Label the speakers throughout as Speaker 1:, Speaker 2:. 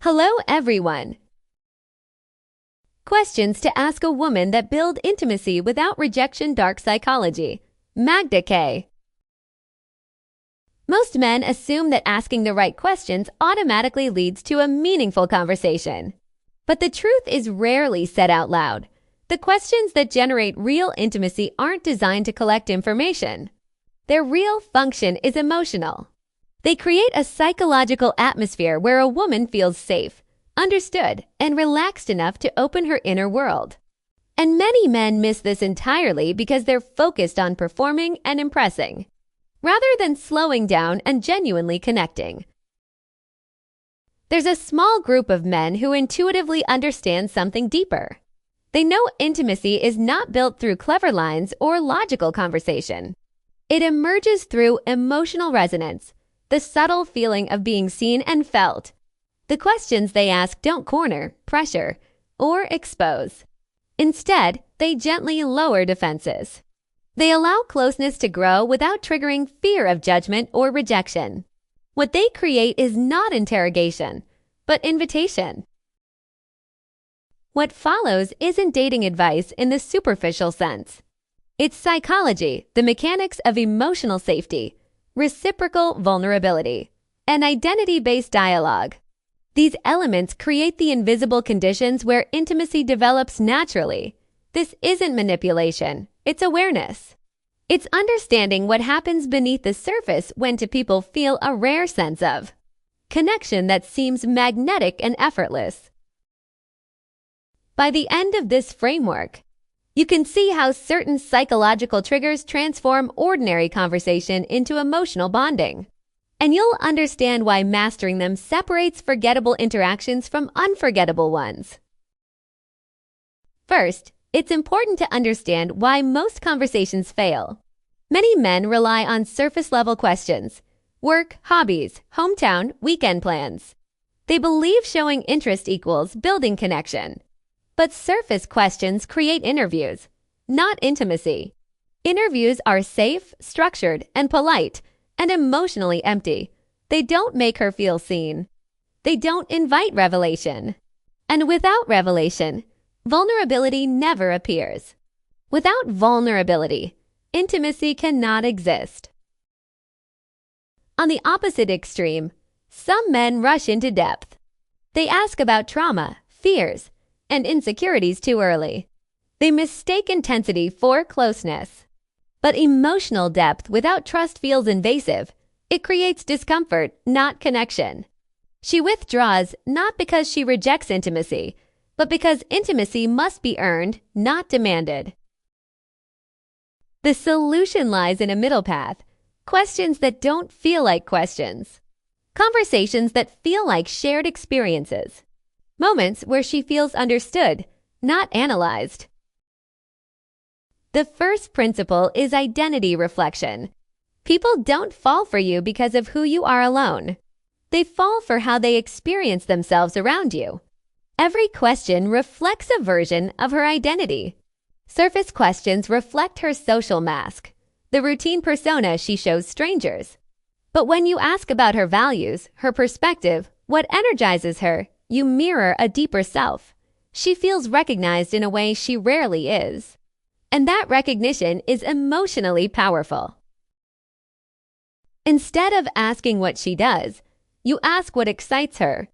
Speaker 1: Hello, everyone. Questions to ask a woman that build intimacy without rejection. Dark psychology. Magda K. Most men assume that asking the right questions automatically leads to a meaningful conversation. But the truth is rarely said out loud. The questions that generate real intimacy aren't designed to collect information. Their real function is emotional. They create a psychological atmosphere where a woman feels safe, understood, and relaxed enough to open her inner world. And many men miss this entirely because they're focused on performing and impressing, rather than slowing down and genuinely connecting. There's a small group of men who intuitively understand something deeper. They know intimacy is not built through clever lines or logical conversation. It emerges through emotional resonance, the subtle feeling of being seen and felt. The questions they ask don't corner, pressure, or expose. Instead, they gently lower defenses. They allow closeness to grow without triggering fear of judgment or rejection. What they create is not interrogation, but invitation. What follows isn't dating advice in the superficial sense. It's psychology, the mechanics of emotional safety, reciprocal vulnerability, and identity-based dialogue. These elements create the invisible conditions where intimacy develops naturally. This isn't manipulation, it's awareness. It's understanding what happens beneath the surface when two people feel a rare sense of connection that seems magnetic and effortless. By the end of this framework, you can see how certain psychological triggers transform ordinary conversation into emotional bonding. And you'll understand why mastering them separates forgettable interactions from unforgettable ones. First, it's important to understand why most conversations fail. Many men rely on surface-level questions: work, hobbies, hometown, weekend plans. They believe showing interest equals building connection. But surface questions create interviews, not intimacy. Interviews are safe, structured, and polite, and emotionally empty. They don't make her feel seen. They don't invite revelation. And without revelation, vulnerability never appears. Without vulnerability, intimacy cannot exist. On the opposite extreme, some men rush into depth. They ask about trauma, fears, and insecurities too early. They mistake intensity for closeness. But emotional depth without trust feels invasive. It creates discomfort, not connection. She withdraws not because she rejects intimacy, but because intimacy must be earned, not demanded. The solution lies in a middle path: questions that don't feel like questions. Conversations that feel like shared experiences. Moments where she feels understood, not analyzed. The first principle is identity reflection. People don't fall for you because of who you are alone. They fall for how they experience themselves around you. Every question reflects a version of her identity. Surface questions reflect her social mask, the routine persona she shows strangers. But when you ask about her values, her perspective, what energizes her, you mirror a deeper self. She feels recognized in a way she rarely is. And that recognition is emotionally powerful. Instead of asking what she does, you ask what excites her.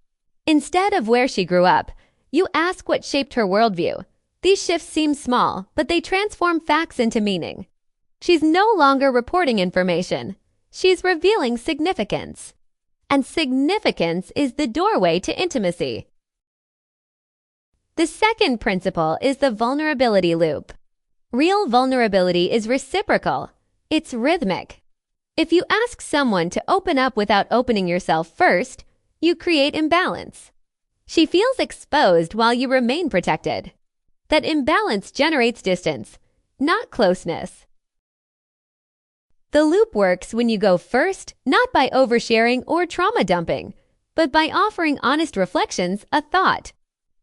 Speaker 1: Instead of where she grew up, you ask what shaped her worldview. These shifts seem small, but they transform facts into meaning. She's no longer reporting information. She's revealing significance. And significance is the doorway to intimacy. The second principle is the vulnerability loop. Real vulnerability is reciprocal. It's rhythmic. If you ask someone to open up without opening yourself first, you create imbalance. She feels exposed while you remain protected. That imbalance generates distance, not closeness. The loop works when you go first, not by oversharing or trauma dumping, but by offering honest reflections, a thought,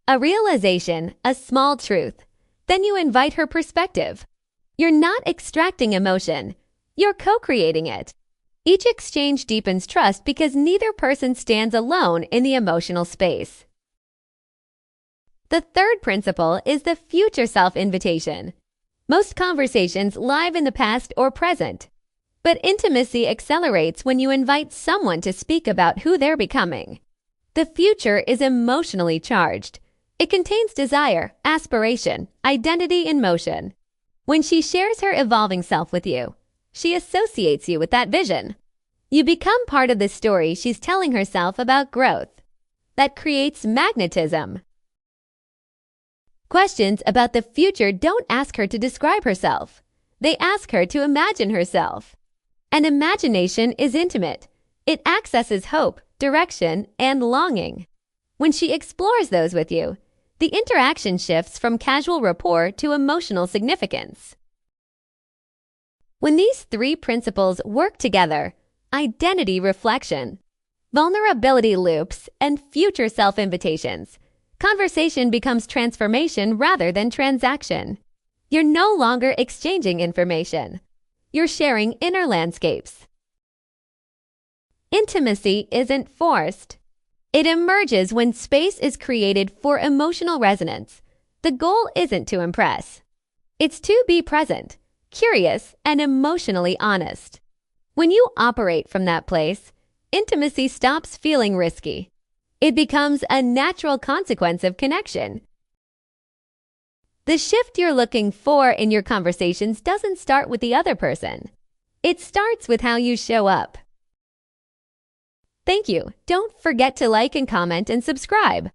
Speaker 1: a realization, a small truth. Then you invite her perspective. You're not extracting emotion. You're co-creating it. Each exchange deepens trust because neither person stands alone in the emotional space. The third principle is the future self invitation. Most conversations live in the past or present, but intimacy accelerates when you invite someone to speak about who they're becoming. The future is emotionally charged. It contains desire, aspiration, identity in motion. When she shares her evolving self with you, she associates you with that vision. You become part of the story she's telling herself about growth. That creates magnetism. Questions about the future don't ask her to describe herself. They ask her to imagine herself. And imagination is intimate. It accesses hope, direction, and longing. When she explores those with you, the interaction shifts from casual rapport to emotional significance. When these three principles work together, identity reflection, vulnerability loops, and future self-invitations, conversation becomes transformation rather than transaction. You're no longer exchanging information. You're sharing inner landscapes. Intimacy isn't forced. It emerges when space is created for emotional resonance. The goal isn't to impress. It's to be present, curious, and emotionally honest. When you operate from that place, intimacy stops feeling risky. It becomes a natural consequence of connection. The shift you're looking for in your conversations doesn't start with the other person. It starts with how you show up. Thank you. Don't forget to like and comment and subscribe.